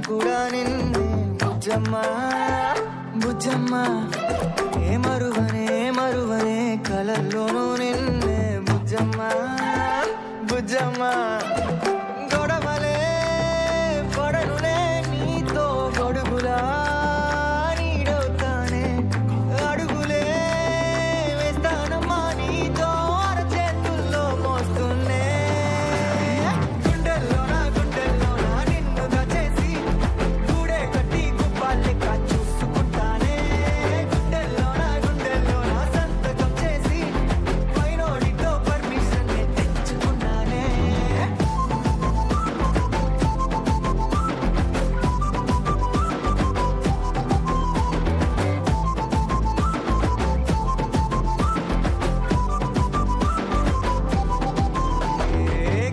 కూడా నిన్నే బుజ్జమ్మ బుజ్జమ్మ ఏ మరువనే కలల్లోనూ నిన్నే బుజ్జమ్మ బుజ్జమ్మ గొడవలే పడనులే నీతో గొడుగులా నీడవుతానే అడుగులే వేస్తానమ్మా నీతో అరచేతుల్లో మోస్తున్నే గుండెల్లోన నిన్ను దచేసి గూడే కట్టి గుప్పాలెక్క చూసుకుంటానే గుండెల్లోన సంతకం చేసి పైనోడితో పర్మిషన్ తెచ్చుకున్నానే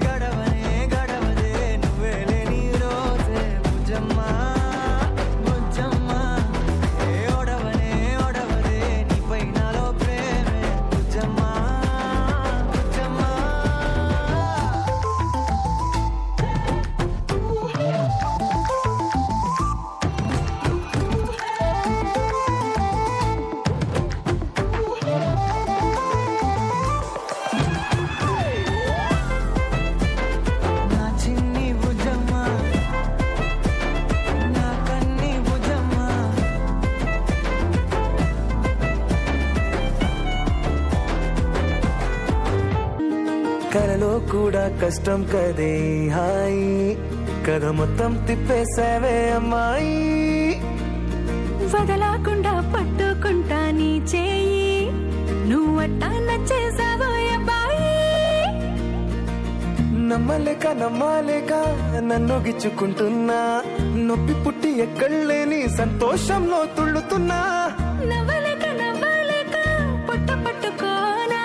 గడవదే నువ్వే లేని రోజే బుజ్జమ్మ బుజ్జమ్మ ఓడవదే నీపై నాలో ప్రేమే బుజ్జమ్మ బుజ్జమ్మ నా చిన్ని బుజ్జమ్మ నా కన్ని బుజ్జమ్మ కలలో కూడా కష్టం కదే హాయి కథ మొత్తం తిప్పేసావే అమ్మాయి వదలకుండా పట్టుకుంటా నీ చేయి నువ్వట్టా నచ్చేసావో అబ్బాయి నమ్మలేక నన్ను గిచ్చుకుంటున్నా నొప్పి పుట్టి ఎక్కడలేని సంతోషంలో తుళ్ళుతున్నా నవ్వలేక పొట్ట పట్టుకోనా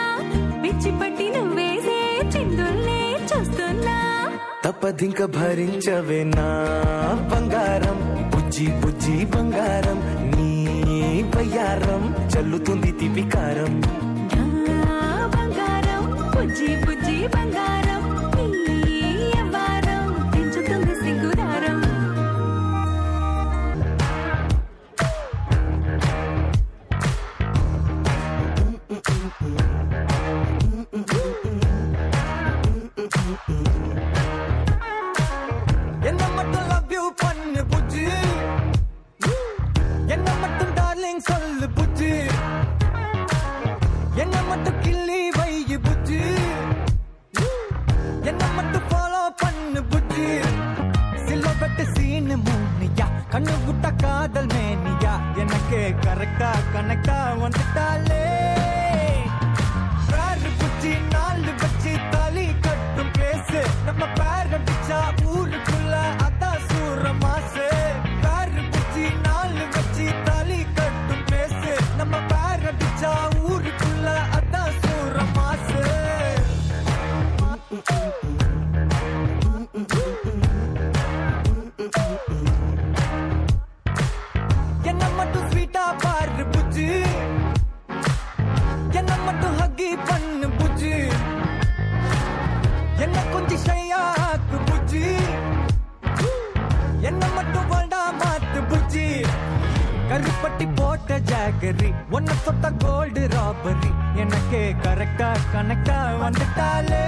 పిచ్చి పట్టి నువ్వేసే చిందుల్నే చూస్తున్నా తప్పదింక భరించవే నా బంగారం బుజ్జి బంగారం నీ బయ్యారం చల్లుతుంది తిపికారం నా బంగారం బుజ్జి బంగారం నీ అవ్వారం పెంచుతుంది సిగ్గుదారం என்ன மட்டும் லவ் யூ பண்ணு புஜ்ஜி என்ன மட்டும் டார்லிங் சொல்லு புஜ்ஜி என்ன மட்டும் கிள்ளி வை புஜ்ஜி என்ன மட்டும் ஃபாலோ பண்ணு புஜ்ஜி சில்வெட்டு சீனு மூனியா கண்ணு விட்ட காதல் மேனியா எனக்கு கரெக்டா கனெக்டா வந்துட்டாலே பேரு புஜ்ஜி நாலு வச்சு தாலி கட்டும் பேசு நம்ம பேர் அடிச்சா ஊருக்குள்ள அதான் சூர மாசு பேரு புஜ்ஜி நாலு வச்சு தாலி கட்டும் பேசு நம்ம பேர் அடிச்சா ஊருக்குள்ள அதான் சூர மாசு என்ன மட்டும் ஸ்வீட்டா பாரு புஜ்ஜி என்ன மட்டும் ஹக்கி பண்ணு புஜ்ஜி என்ன கொஞ்சம் ஷையாக்கு புஜ்ஜி என்ன மட்டும் வேண்டா மாத்து புஜ்ஜி கருப்பட்டி போட்ட ஜாகரி ஒன்ன தொட்ட கோல்டு ராபரி எனக்கு கரெக்டா கனெக்டா வந்துட்டாலே